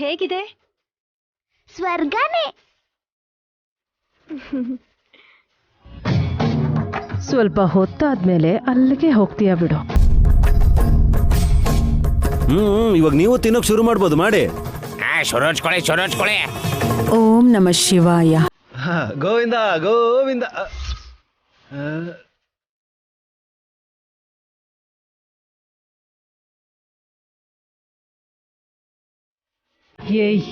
ಹೇಗಿದೆ? ಸ್ವರ್ಗನೇ. ಸ್ವಲ್ಪ ಹೊತ್ತಾದ್ಮೇಲೆ ಅಲ್ಲಿಗೆ ಹೋಗ್ತೀಯ ಬಿಡು. ಇವಾಗ ನೀವು ತಿನ್ನೋಕ್ ಶುರು ಮಾಡ್ಬೋದು, ಮಾಡಿ. ಶುರು. ಓಂ ನಮಃ ಶಿವಾಯ. ಗೋವಿಂದ ಗೋವಿಂದ. ಏಯ್,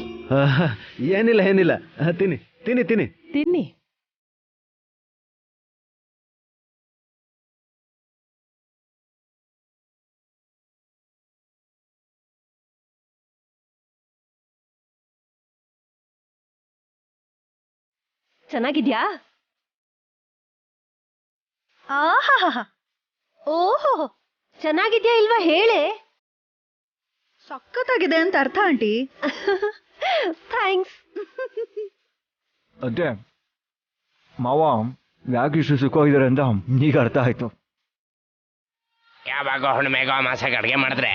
ಏನಿಲ್ಲ ತಿನ್ನಿ ತಿನ್ನಿ ತಿನ್ನಿ ತಿನ್ನಿ. ಚೆನ್ನಾಗಿದ್ಯಾ? ಆಹಾ, ಓಹೋ, ಚೆನ್ನಾಗಿದ್ಯಾ ಇಲ್ವಾ ಹೇಳೆ. ಸಖತ್ತಾಗಿದೆ ಅಂತ ಅರ್ಥ ಆಂಟಿ. ಥ್ಯಾಂಕ್ಸ್. ಅದೇ ಮಾವ ಯಾಕೆ ಇಷ್ಟು ಸುಖವಾಗಿದ್ದಾರೆ ಅಂತ ಈಗ ಅರ್ಥ ಆಯ್ತು. ಯಾವಾಗ ಹುಣ್ಣಿಮೆಗ ಮಾಸಕ್ಕೆ ಅಡುಗೆ ಮಾಡಿದ್ರೆ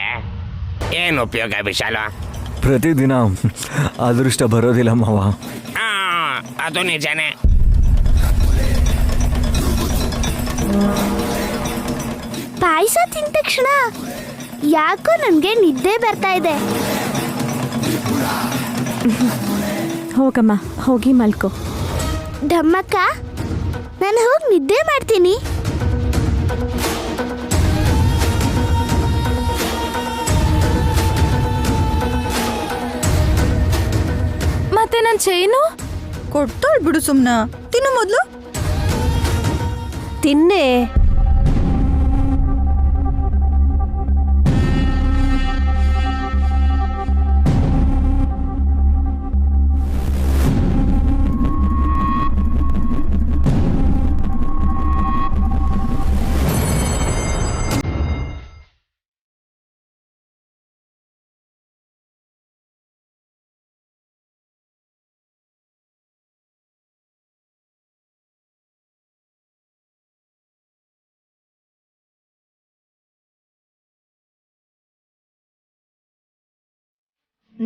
ಏನು ಉಪಯೋಗ ವಿಶಾಲ? ಪ್ರತಿದಿನ ಅದೃಷ್ಟ ಬರೋದಿಲ್ಲ ಮಾವ. ಅದು ನಿಜಾನೇ. ಪಾಯಸ ತಿಂದ ತಕ್ಷಣ ಯಾಕೋ ನನ್ಗೆ ನಿದ್ದೆ ಬರ್ತಾ ಇದೆ. ಹೋಗಮ್ಮ, ಹೋಗಿ ಮಲ್ಕೋ. ಧಮ್ಮಕ್ಕ, ನಾನು ಹೋಗಿ ನಿದ್ದೆ ಮಾಡ್ತೀನಿ. ಮತ್ತೆ ನನ್ ಚೈನು ಕೊಡ್ತಾಳ್ ಬಿಡು, ಸುಮ್ನ ತಿನ್ನು ಮೊದ್ಲು. ತಿನ್ನೆ.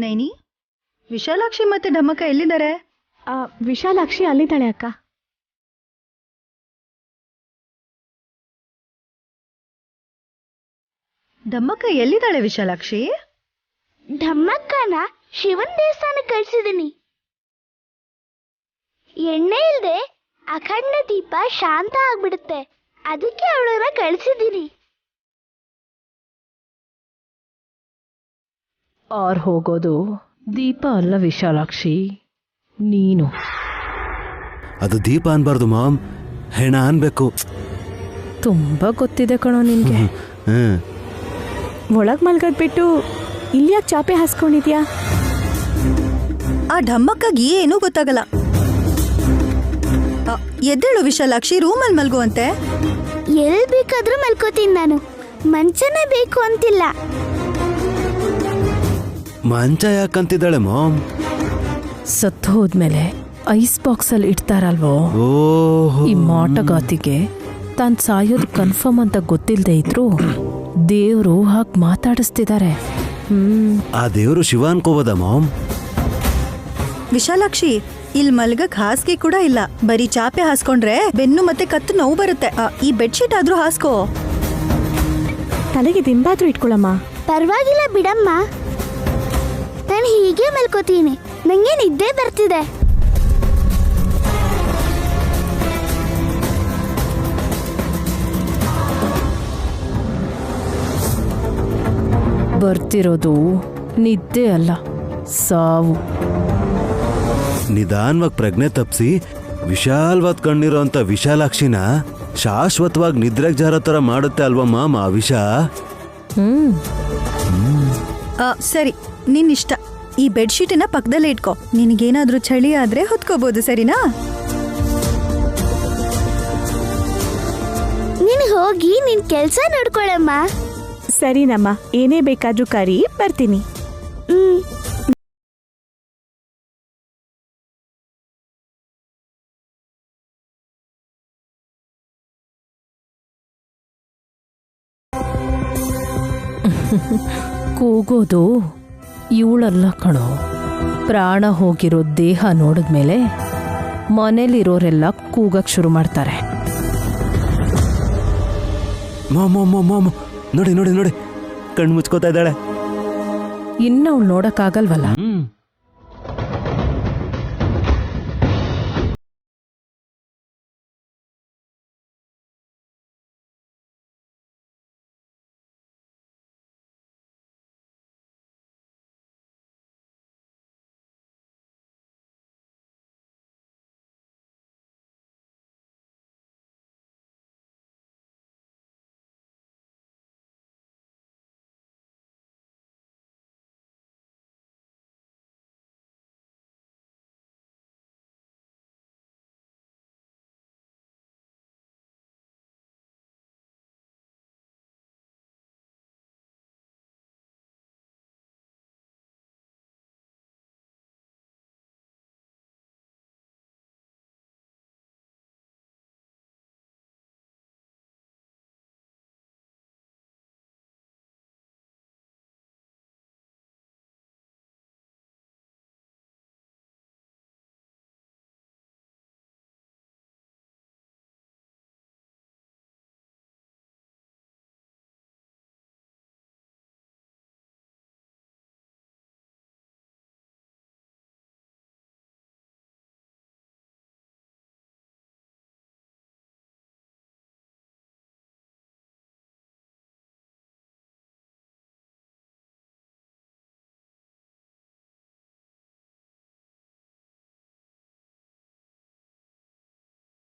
ನೈನಿ, ವಿಶಾಲಾಕ್ಷಿ ಮತ್ತೆ ಢಮ್ಮಕ್ಕ ಎಲ್ಲಿದ್ದಾರೆ? ವಿಶಾಲಾಕ್ಷಿ ಅಲ್ಲಿದ್ದಾಳೆ ಅಕ್ಕ. ಢಮ್ಮಕ್ಕ ಎಲ್ಲಿದ್ದಾಳೆ ವಿಶಾಲಾಕ್ಷಿ? ಧಮ್ಮಕ್ಕನ ಶಿವನ್ ದೇವಸ್ಥಾನಕ್ಕೆ ಕಳ್ಸಿದೀನಿ. ಎಣ್ಣೆ ಇಲ್ದೆ ಅಖಂಡ ದೀಪ ಶಾಂತ ಆಗ್ಬಿಡುತ್ತೆ, ಅದಕ್ಕೆ ಅವಳನ್ನ ಕಳ್ಸಿದೀನಿ. ಆರ್ ಹೋಗೋದು ದೀಪ ಅಲ್ಲ ವಿಶಾಲಾಕ್ಷಿ, ನೀನು. ಅದು ದೀಪ ಅನ್ಬಾರ್ದು ಮಾಮ್, ಹೆಣ ಅನ್ಬೇಕು. ತುಂಬಾ ಗೊತ್ತಿದೆ ಕಣೋ ನಿನ್ಗೆ. ಒಳಗ್ ಮಲ್ಗದ್ಬಿಟ್ಟು ಇಲ್ಲಿ ಯಾಕೆ ಚಾಪೆ ಹಾಸ್ಕೊಂಡಿದ್ಯಾ? ಆ ಢಮ್ಮಕ್ಕಗೆ ಏನೂ ಗೊತ್ತಾಗಲ್ಲ. ಎದ್ದೇಳು ವಿಶಾಲಾಕ್ಷಿ, ರೂಮಲ್ಲಿ ಮಲ್ಗುವಂತೆ. ಎಲ್ ಬೇಕಾದ್ರೂ ಮಲ್ಕೋತೀನಿ ನಾನು, ಮಂಚನೇ ಬೇಕು ಅಂತಿಲ್ಲ. ಮಂಚ ಯಾಕಂತಿದ್ದಾಳೆ ಮಾಮ್? ಸತ್ತು ಹೋದ್ಮೇಲೆ ಐಸ್ ಬಾಕ್ಸ್ ಅಲ್ಲಿ ಇಡ್ತಾರಲ್ವೋ, ಈ ಮಾಟಗಾತಿಗೆ ತಾನ್ ಸಾಯೋದು ಕನ್ಫರ್ಮ್ ಅಂತ ಗೊತ್ತಿಲ್ಲದೆ ಇದ್ರು ದೇವ್ರು ಹಾಗೆ ಮಾತಾಡಿಸ್ತಿದ್ದಾರೆ. ಆ ದೇವರು ಶಿವ ಅನ್ಕೋಬೋದ ಮಾಮ್? ವಿಶಾಲಾಕ್ಷಿ, ಇಲ್ಲಿ ಮಲ್ಗಕ್ ಹಾಸಿಗೆ ಕೂಡ ಇಲ್ಲ, ಬರೀ ಚಾಪೆ ಹಾಸ್ಕೊಂಡ್ರೆ ಬೆನ್ನು ಮತ್ತೆ ಕತ್ತು ನೋವು ಬರುತ್ತೆ. ಈ ಬೆಡ್ಶೀಟ್ ಆದ್ರೂ ಹಾಸ್ಕೋ. ತಲೆಗೆ ದಿಂಬಾದ್ರೂ ಇಟ್ಕೊಳಮ್ಮ. ಪರವಾಗಿಲ್ಲ ಬಿಡಮ್ಮ, ನಾನು ಹೀಗೆ ಮಲ್ಕೋತೀನಿ, ನಂಗೆ ನಿದ್ದೆ ಬರ್ತಿದೆ. ಬರ್ತಿರೋದು ನಿದ್ದೆ ಅಲ್ಲ, ಸಾವು. ನಿಧಾನವಾಗಿ ಪ್ರಜ್ಞೆ ತಪ್ಪಿಸಿ ವಿಶಾಲವಾದ ಕಣ್ಣಿರೋ ಅಂತ ವಿಶಾಲಾಕ್ಷಿನ ಶಾಶ್ವತವಾಗಿ ನಿದ್ರೆಗೆ ಜಾರೋ ತರ ಮಾಡುತ್ತೆ ಅಲ್ವಾ ಮಾಮ ಆ ವಿಷ? ಸರಿ, ನಿನ್ನಿಷ್ಟ. ಈ ಬೆಡ್ಶೀಟಿನ ಪಕ್ಕದಲ್ಲೇ ಇಟ್ಕೋ, ನಿನಗೇನಾದ್ರೂ ಚಳಿ ಆದ್ರೆ ಹೊತ್ಕೋಬಹುದು, ಸರಿನಾ? ನೀನು ಹೋಗಿ ನಿನ್ ಕೆಲ್ಸ ನೋಡ್ಕೊಳಮ್ಮ. ಸರಿನಮ್ಮ, ಏನೇ ಬೇಕಾದ್ರೂ ಕರಿ, ಬರ್ತೀನಿ. ಕೂಗೋದು ಇವಳಲ್ಲ ಕಣೋ, ಪ್ರಾಣ ಹೋಗಿರೋ ದೇಹ ನೋಡಿದ್ಮೇಲೆ ಮನೇಲಿರೋರೆಲ್ಲ ಕೂಗಕ್ ಶುರು ಮಾಡ್ತಾರೆ. ಮಾಮ್ ಮಾಮ್ ಮಾಮ್ ಮಾಮ್ ನೋಡಿ ನೋಡಿ ನೋಡಿ ಕಣ್ಣು ಮುಚ್ಕೋತಾ ಇದ್ದಾಳೆ. ಇನ್ನು ಅವಳು ನೋಡಕ್ಕಾಗಲ್ವಲ್ಲ.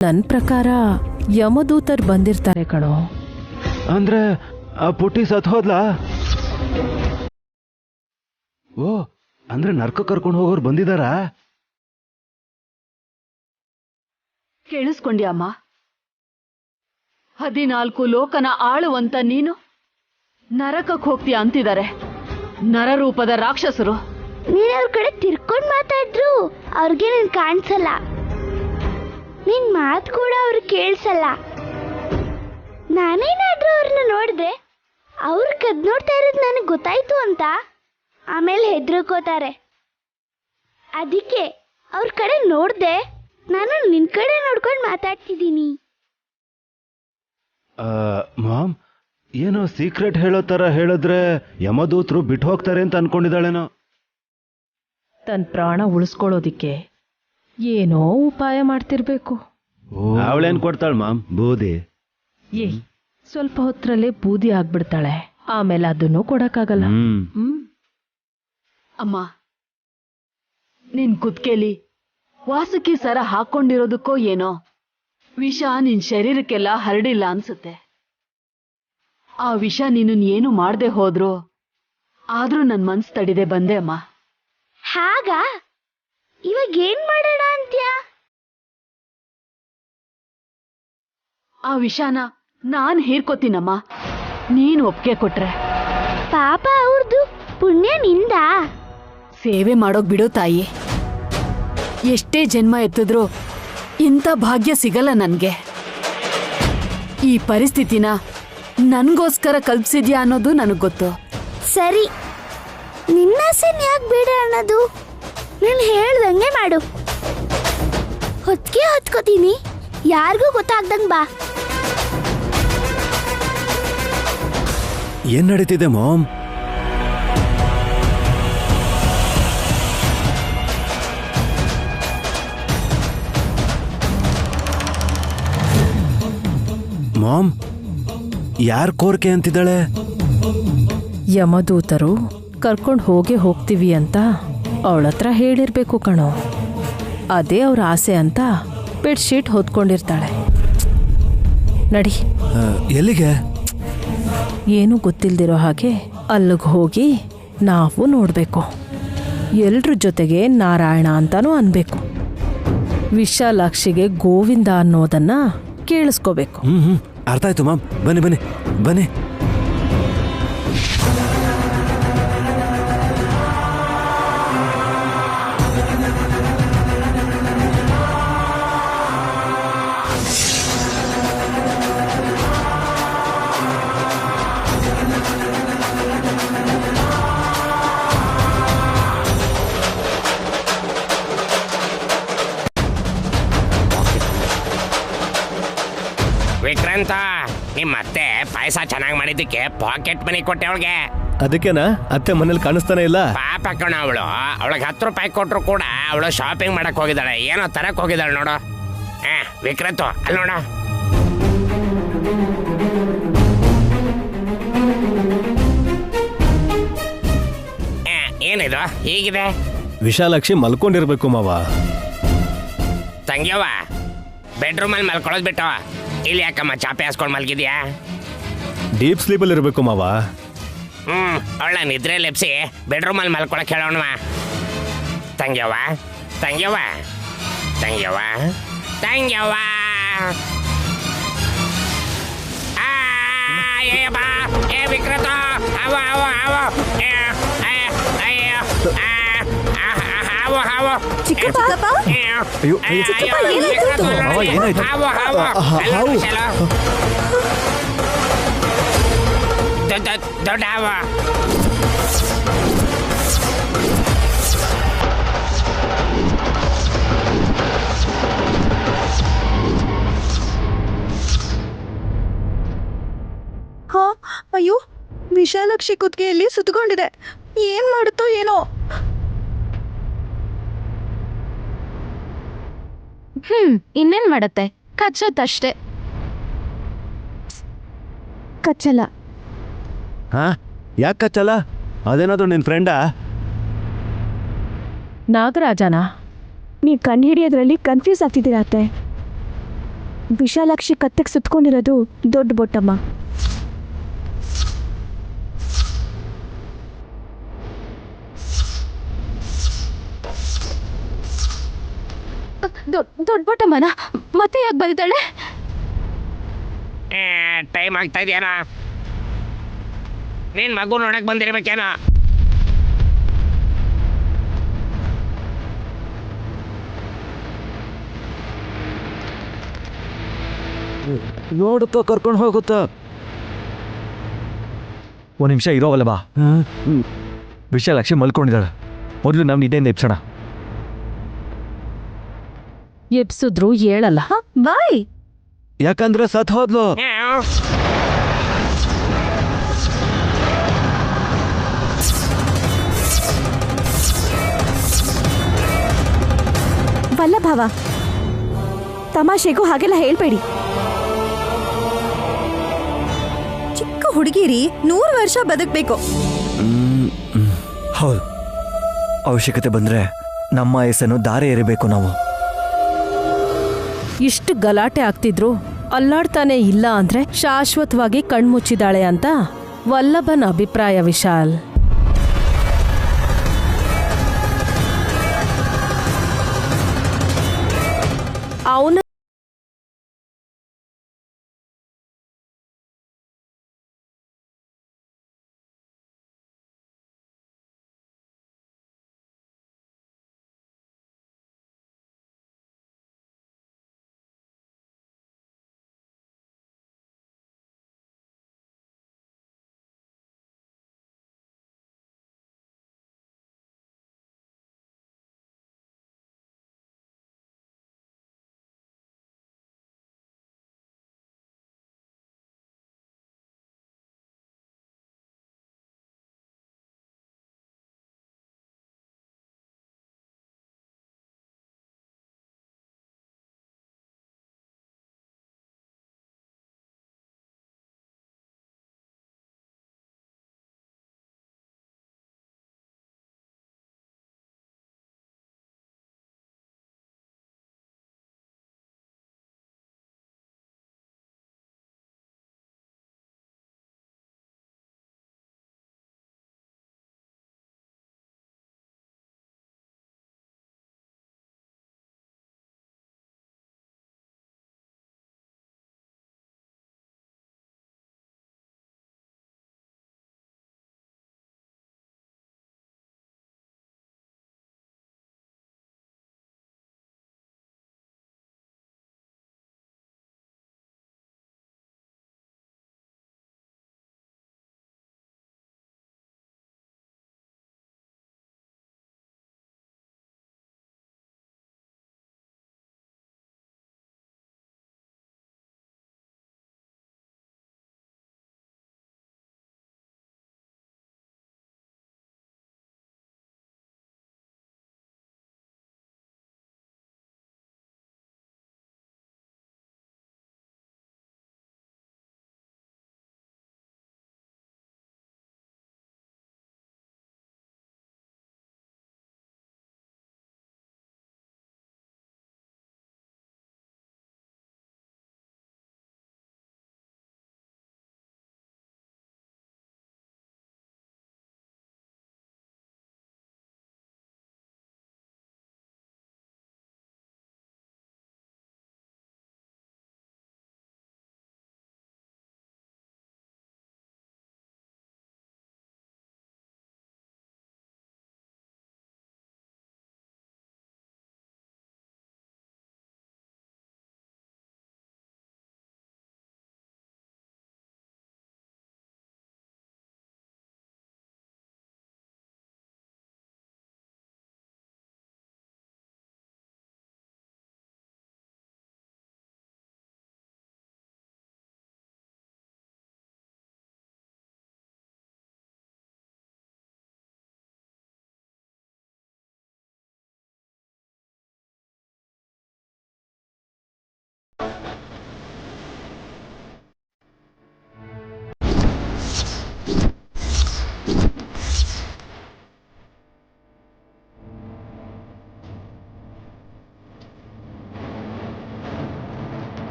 ನನ್ನ ಪ್ರಕಾರ ಯಮದೂತರು ಬಂದಿರ್ತಾರೆ ಕಣೋ. ಅಂದ್ರೆ ಆ ಪುಟ್ಟಿ ಸತ್ ಹೋದ್ಲಾ? ಓ, ಅಂದ್ರೆ ನರ್ಕ ಕರ್ಕೊಂಡು ಹೋಗೋರು ಬಂದಿದಾರಾ? ಕೇಳಿಸ್ಕೊಂಡ್ಯಮ್ಮ? 14 ಲೋಕನ ಆಳುವಂತ ನೀನು ನರಕಕ್ಕೆ ಹೋಗ್ತೀಯ ಅಂತಿದ್ದಾರೆ ನರರೂಪದ ರಾಕ್ಷಸರು. ನೀನ್ ಅವ್ರ ಕಡೆ ತಿರ್ಕೊಂಡ್ ಮಾತಾಡ್ರು ಅವ್ರಿಗೆ ನೀನ್ ಕಾಣಿಸಲ್ಲ, ನಿನ್ ಮಾತು ಕೂಡ ಅವ್ರು ಕೇಳಿಸಲ್ಲ. ನಾನೇನಾದ್ರೂ ಅವ್ರನ್ನ ನೋಡಿದ್ರೆ ಅವ್ರ ಕದ್ ನೋಡ್ತಾ ಇರೋದು ನನಗೆ ಗೊತ್ತಾಯ್ತು ಅಂತ ಆಮೇಲೆ ಹೆದರ್ಕೋತಾರೆ. ಅದಕ್ಕೆ ಅವ್ರ ಕಡೆ ನೋಡ್ದೆ ನಾನು ನಿನ್ ಕಡೆ ನೋಡ್ಕೊಂಡು ಮಾತಾಡ್ತಿದ್ದೀನಿ. ಮಾಮ್, ಏನೋ ಸೀಕ್ರೆಟ್ ಹೇಳೋ ತರ ಹೇಳಿದ್ರೆ ಯಮದೂತರು ಬಿಟ್ಟು ಹೋಗ್ತಾರೆ ಅಂತ ಅನ್ಕೊಂಡಿದ್ದಾಳೇನೋ. ತನ್ನ ಪ್ರಾಣ ಉಳಿಸ್ಕೊಳ್ಳೋದಿಕ್ಕೆ ಏನೋ ಉಪಾಯ ಮಾಡ್ತಿರ್ಬೇಕು. ಅವಳೇನ್ ಕೊಡ್ತಾಳ ಮಾಮ್? ಬೂದಿ. ಸ್ವಲ್ಪ ಹೊತ್ತರಲ್ಲೇ ಬೂದಿ ಆಗ್ಬಿಡ್ತಾಳೆ, ಆಮೇಲೆ ಅದನ್ನು ಕೊಡಕ್ಕಾಗಲ್ಲ. ಅಮ್ಮ, ನಿನ್ ಕುತ್ಕೆಲಿ ವಾಸುಕಿ ಸರ ಹಾಕೊಂಡಿರೋದಕ್ಕೋ ಏನೋ ವಿಷ ನಿನ್ ಶರೀರಕ್ಕೆಲ್ಲ ಹರಡಿಲ್ಲ ಅನ್ಸುತ್ತೆ. ಆ ವಿಷ ನೀನು ಏನು ಮಾಡ್ದೆ ಹೋದ್ರು ಆದ್ರೂ ನನ್ ಮನ್ಸ್ ತಡಿದೆ ಬಂದೆ ಅಮ್ಮ. ಹಾಗ ಇವಾಗ ಏನ್ ಮಾಡೋಣ ಅಂತ್ಯ? ಆ ವಿಷಾನ ನಾನ್ ಹೀರ್ಕೋತೀನಮ್ಮ, ನೀನ್ ಒಪ್ಗೆ ಕೊಟ್ರೆ. ಪಾಪ ಅವ್ರದ್ದು ಪುಣ್ಯ ನಿಂದ. ಸೇವೆ ಮಾಡೋಕ್ ಬಿಡೋ ತಾಯಿ, ಎಷ್ಟೇ ಜನ್ಮ ಎತ್ತಿದ್ರು ಇಂಥ ಭಾಗ್ಯ ಸಿಗಲ್ಲ ನನ್ಗೆ. ಈ ಪರಿಸ್ಥಿತಿನ ನನ್ಗೋಸ್ಕರ ಕಲ್ಪಿಸಿದ್ಯಾ ಅನ್ನೋದು ನನಗ್ ಗೊತ್ತು. ಸರಿ, ನಿನ್ನಾಸೆನ್ ಯಾಕೆ ಬೇಡ ಅನ್ನೋದು? ನೀನ್ ಹೇಳ್ದಂಗೆ ಮಾಡು. ಹೊತ್ಗೆ ಹೊತ್ಕೋತೀನಿ, ಯಾರಿಗೂ ಗೊತ್ತಾಗ್ದಂಗ್ ಬಾ. ಏನ್ ನಡೀತಿದೆ ಮಾಮ್? ಮಾಮ್, ಯಾರ್ ಕೋರಿಕೆ ಅಂತಿದ್ದಾಳೆ? ಯಮದೂತರು ಕರ್ಕೊಂಡು ಹೋಗ್ತೀವಿ ಅಂತ ಅವಳ ಹತ್ರ ಹೇಳಿರ್ಬೇಕು ಕಣೋ. ಅದೇ ಅವ್ರ ಆಸೆ ಅಂತ ಬೆಡ್ಶೀಟ್ ಹೊತ್ಕೊಂಡಿರ್ತಾಳೆ. ನಡಿ. ಎಲ್ಲಿಗೆ? ಏನೂ ಗೊತ್ತಿಲ್ದಿರೋ ಹಾಗೆ ಅಲ್ಲಿಗೆ ಹೋಗಿ ನಾವು ನೋಡಬೇಕು. ಎಲ್ರ ಜೊತೆಗೆ ನಾರಾಯಣ ಅಂತಾನೂ ಅನ್ಬೇಕು. ವಿಶಾಲಾಕ್ಷಿಗೆ ಗೋವಿಂದ ಅನ್ನೋದನ್ನ ಕೇಳಿಸ್ಕೋಬೇಕು. ಅರ್ಥ ಆಯ್ತು ಮಾಮ್. ಬನ್ನಿ ಬನ್ನಿ ಬನ್ನಿ. ಪಾಯಸ ಚೆನ್ನಾಗಿ ಮಾಡಿದ್ದಕ್ಕೆ ಪಾಕೆಟ್ ಮನಿ ಕೊಟ್ಟೆ ಅವಳಿಗೆ. ಅದಕ್ಕೆನಾ ಅತ್ತೆ ಮನೇಲಿ ಕಾಣಿಸ್ತಾನೆ ಇಲ್ಲ. ಪಾಪ ಕಣ ಅವಳು, ಅವಳಿಗೆ 10 ರೂಪಾಯಿ ಕೊಟ್ರು ಕೂಡ ಅವಳು ಶಾಪಿಂಗ್ ಮಾಡಕ್ ಹೋಗಿದ್ದಾಳೆ, ಏನೋ ತರಕ್ ಹೋಗಿದ್ದಾಳೆ ನೋಡು. ವಿಕ್ರಂತು ಅಲ್ಲಿ ನೋಡ. ಏನಿದು ಹೀಗಿದೆ? ವಿಶಾಲಾಕ್ಷಿ ಮಲ್ಕೊಂಡಿರ್ಬೇಕು ಮಾವ. ತಂಗ್ಯವ್ವ, ಬೆಡ್ರೂಮಲ್ಲಿ ಮಲ್ಕೊಳ್ಳೋದು ಬಿಟ್ಟು ಇಲ್ಲಿ ಯಾಕಮ್ಮ ಚಾಪೆ ಹಾಸ್ಕೊಂಡು ಮಲ್ಗಿದ್ಯಾ? ಡೀಪ್ ಸ್ಲೀಪಲ್ಲಿ ಇರಬೇಕು ಮಾವ. ಅವಳ ನಿದ್ರೆ ಲೆಪ್ಸಿ ಬೆಡ್ರೂಮಲ್ಲಿ ಮಲ್ಕೊಳಕ್ ಹೇಳೋಣವಾ? ತಂಗ್ಯವ್ವ ತಂಗ್ಯವ್ವ ತಂಗ್ಯವ್ವ ತಂಗ್ಯವ್ವ. ವಿಕ್ರತ ಅವ ಅವ ಅವ ಚಿಕ್ಕಪ್ಪ ಅಯ್ಯೋ ಮಾವ, ಏನಾಯ್ತು? ದೊಡ್ಡ ಹಾವ. ಹಾ, ಅಯ್ಯೋ ವಿಶಾಲಾಕ್ಷಿ ಕುತ್ತಿಗೆಯಲ್ಲಿ ಸುತ್ತಕೊಂಡಿದೆ. ಏನ್ ಮಾಡುತ್ತೋ ಏನೋ. ಇನ್ನೇನ್ ಮಾಡತ್ತೆ, ಕಚ್ಚತ್ತಷ್ಟೇ. ಕಚ್ಚಲ್ಲ. ಹಾ ಯಾಕೆ ಕಚ್ಚಲ್ಲ? ಅದೇನಾದ್ರು ನಿನ್ನ ಫ್ರೆಂಡಾ? ನಾಗರಾಜನ ನೀವು ಕಂಡು ಹಿಡಿಯೋದ್ರಲ್ಲಿ ಕನ್ಫ್ಯೂಸ್ ಆಗ್ತಿದ್ದೀರ ಅತ್ತೆ. ವಿಶಾಲಾಕ್ಷಿ ಕತ್ತಿಗೆ ಸುತ್ಕೊಂಡಿರೋದು ದೊಡ್ಡ ಬೊಟ್ಟಮ್ಮ. ದೊಡ್ಡ ಬೊಟ್ಟಮ್ಮನ ಮತ್ತೆ ಯಾಕೆ ಬರೀತಾಳೆ? ಟೈಮ್ ಆಗ್ತಾ ಇದೆಯೇನ? ನೀನ್ ಮಗು ನೋಡಕ್ ಬಂದಿರ್ಬೇಕೇನೋ. ನೋಡುತ್ತಾ ಕರ್ಕೊಂಡು ಹೋಗುತ್ತಾ. ಒಂದು ನಿಮಿಷ ಇರೋವಲ್ಲ ಬಾ. ವಿಶಾಲಾಕ್ಷಿ ಮಲ್ಕೊಂಡಿದ್ದಾಳೆ, ಮೊದಲು ನಾವು ನಿದ್ದೆಯಿಂದ ಎಬ್ಸೋಣ. ಎಬ್ಸಿದ್ರು ಹೇಳಲ್ಲ. ಬಾಯ್. ಯಾಕಂದ್ರೆ ಸತ್ ಹೋದ್ಲು. ವಲ್ಲಭಾವ, ತಮಾಷೆಗೂ ಹಾಗೆಲ್ಲ ಹೇಳ್ಬೇಡಿ. ಚಿಕ್ಕ ಹುಡುಗಿರಿ 100 ವರ್ಷ ಬದುಕಬೇಕು. ಹೌದು, ಅವಶ್ಯಕತೆ ಬಂದ್ರೆ ನಮ್ಮ ಆಯಸ್ಸನ್ನು ದಾರೆ ಎರಿಬೇಕು ನಾವು. ಇಷ್ಟು ಗಲಾಟೆ ಆಗ್ತಿದ್ರು ಅಲ್ಲಾಡ್ತಾನೆ ಇಲ್ಲ ಅಂದ್ರೆ ಶಾಶ್ವತವಾಗಿ ಕಣ್ಮುಚ್ಚಿದಾಳೆ ಅಂತ ವಲ್ಲಭನ ಅಭಿಪ್ರಾಯ. ವಿಶಾಲ್, ಅವನ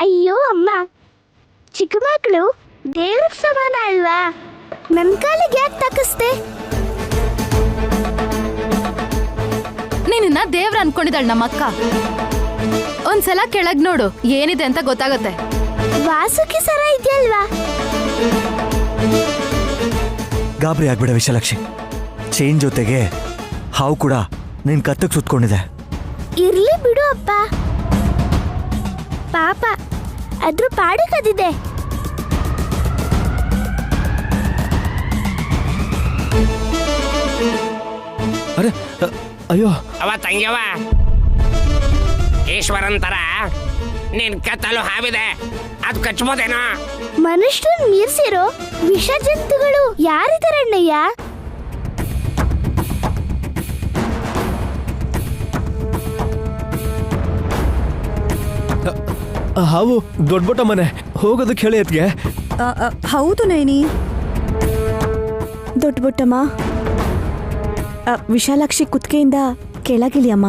ಅಯ್ಯೋ ಅಮ್ಮ, ಚಿಕ್ಕ ಮಕ್ಕಳು ದೇವ್ರ ಸಮಾನ ಅಲ್ವಾ, ನನ್ನ ಕಾಲಿಗೆ ಯಾಕೆ ತಕಸ್ತೆ? ನೀನಿನ್ನ ದೇವ್ರ ಅನ್ಕೊಂಡಿದ್ದಾಳ ನಮ್ಮಕ್ಕ. ಒಂದ್ಸಲ ಕೆಳಗ್ ನೋಡು, ಏನಿದೆ ಅಂತ ಗೊತ್ತಾಗುತ್ತೆ. ವಾಸುಕಿ ಸರ ಇದೆಯಲ್ವಾ? ಗಾಬರಿ ಆಗ್ಬೇಡ ವಿಶಾಲಾಕ್ಷಿ. ಚೈನ್ ಜೊತೆಗೆ ಹಾವು ಕೂಡ ನಿನ್ ಕತ್ತಕ್ಕೆ ಸುತ್ಕೊಂಡಿದೆ. ಇರ್ಲಿ ಬಿಡು ಅಪ್ಪ, ಪಾಪ ಅದ್ರ ಪಾಡಕದಿದೆ. ಅರೆ ಅಯ್ಯೋ, ಅವ ತಂಗ್ಯವ, ಈಶ್ವರನ್ ತರ ನಿನ್ ಕತ್ತಲು ಹಾವಿದೆ, ಅದು ಕಚ್ಬೋದೇನೋ? ಮನುಷ್ಯರನ್ನ ಮೀರ್ಸಿರೋ ವಿಷ ಜಂತುಗಳು ಯಾರಿದಾರಣ್ಣಯ್ಯ? ಹಾವು ದೊಡ್ಡ ಮನೆ ಹೋಗೋದಕ್ಕೆ ಹೇಳಿ ಅದ್ಗೆ. ಹೌದು ನೈನಿ. ದೊಡ್ಡ ಬುಟ್ಟಮ್ಮ, ವಿಶಾಲಾಕ್ಷಿ ಕುತ್ತಿಗೆಯಿಂದ ಕೆಳಗಿಳಿಯಮ್ಮ.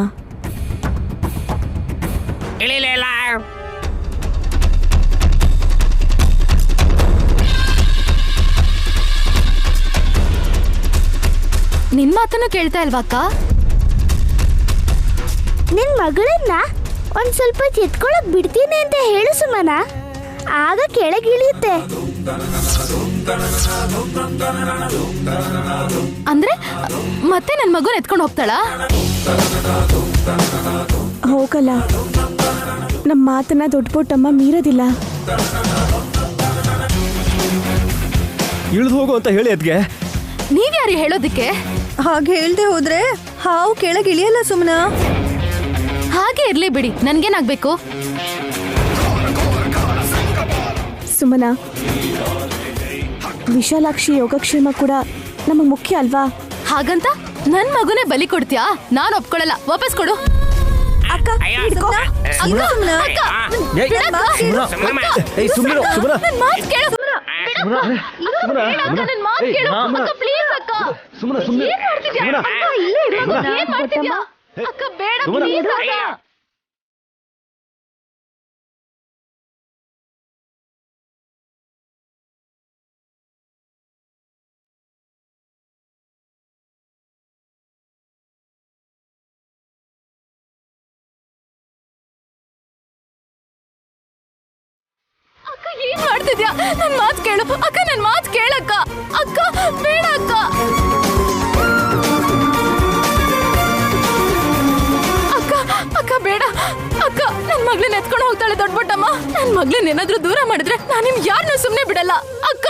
ಇಳಿಲಿಲ್ಲ. ನಿನ್ ಮಾತನ್ನು ಕೇಳ್ತಾ ಇಲ್ವಾ ಅಕ್ಕ? ನಿನ್ ಮಗಳನ್ನ ಒಂದ್ ಸ್ವಲ್ಪ ಎತ್ಕೊಳಕ್ ಬಿಡ್ತೀನಿ ಅಂತ ಹೇಳು ಸುಮನ, ಆಗ ಕೆಳಗಿಳಿಯುತ್ತೆ. ಅಂದ್ರೆ ಮತ್ತೆ ನನ್ ಮಗುನ ಎತ್ಕೊಂಡು ಹೋಗ್ತಾಳ? ಹೋಗಲ್ಲ, ನಮ್ಮ ಮಾತನ್ನ ದೊಡ್ಡ ಬುಟ್ಟಮ್ಮ ಮೀರೋದಿಲ್ಲ. ಇಳಿದು ಹೋಗು ಅಂತ ಹೇಳಿ ಅದ್ಗೆ. ನೀವ್ಯಾರು ಹೇಳೋದಿಕ್ಕೆ? ಹಾಗೆ ಹೇಳ್ದೆ ಹೋದ್ರೆ ಹಾವು ಕೆಳಗಿಳಿಯಲ್ಲ ಸುಮ್ನ. ಹಾಗೆ ಇರ್ಲಿ ಬಿಡಿ, ನನ್ಗೇನಾಗ್ಬೇಕು? ಸುಮನ, ವಿಶಾಲಾಕ್ಷಿ ಯೋಗಕ್ಷೇಮ ಕೂಡ ನಮಗ್ ಮುಖ್ಯ ಅಲ್ವಾ? ಹಾಗಂತ ನನ್ ಮಗುನೇ ಬಲಿ ಕೊಡ್ತೀಯಾ? ನಾನ್ ಒಪ್ಕೊಳ್ಳಲ್ಲ, ವಾಪಸ್ ಕೊಡು. ಅಕ್ಕ ಅಯ್ಯೋ, ಹಿಡ್ಕೊ. ಸುಮ್ನ. ಅಕ್ಕ, ಸುಮ್ನ. ಅಕ್ಕ, ಏಯ್, ಬಿಡಕ್ಕ. ಸುಮ್ನಮ್ಮ. ಏಯ್, ಸುಮ್ನಿರು, ಸುಮ್ನ. ನನ್ ಮಾತ್ ಕೇಳು. ಸುಮ್ನ, ಸುಮ್ನ, ಅಕ್ಕ, ನನ್ ಮಾತ್ ಕೇಳು. ಅಕ್ಕ, please ಅಕ್ಕ. ಸುಮ್ನ, ಸುಮ್ನೆ. ಏನ್ ಮಾಡ್ತಿದ್ಯಾ? ಸುಮ್ನ. ಅಕ್ಕ, ಇಲ್ಲೇ ಇರು. ಸುಮ್ನ. ಏನ್ ಮಾಡ್ತಿದ್ಯಾ? ಅಕ್ಕ, ಬೇಡ, ಸುಮ್ನ. please ಅಕ್ಕ. ಅಯ್ಯೋ. ಅಕ್ಕ, ಏನ್ ಮಾಡ್ತಿದ್ಯಾ? ನನ್ ಮಾತ್ ಕೇಳು ಅಕ್ಕ, ನನ್ ಮಾತ್ ಕೇಳಕ್ಕ. ಅಕ್ಕ, ಬೇಡ ಅಕ್ಕ. ಅಕ್ಕ, ಅಕ್ಕ ಬೇಡ ಅಕ್ಕ, ನನ್ ಮಗ್ಳನ್ನ ಎತ್ಕೊಂಡು ಹೋಗ್ತಾಳೆ ದೊಡ್ಡ ಬುಟ್ಟಮ್ಮ. ನನ್ ಮಗ್ಳನ್ನ ಏನಾದ್ರೂ ದೂರ ಮಾಡಿದ್ರೆ ನಾನು ನಿಮ್ ಯಾರನ್ನೂ ಸುಮ್ನೆ ಬಿಡಲ್ಲ ಅಕ್ಕ.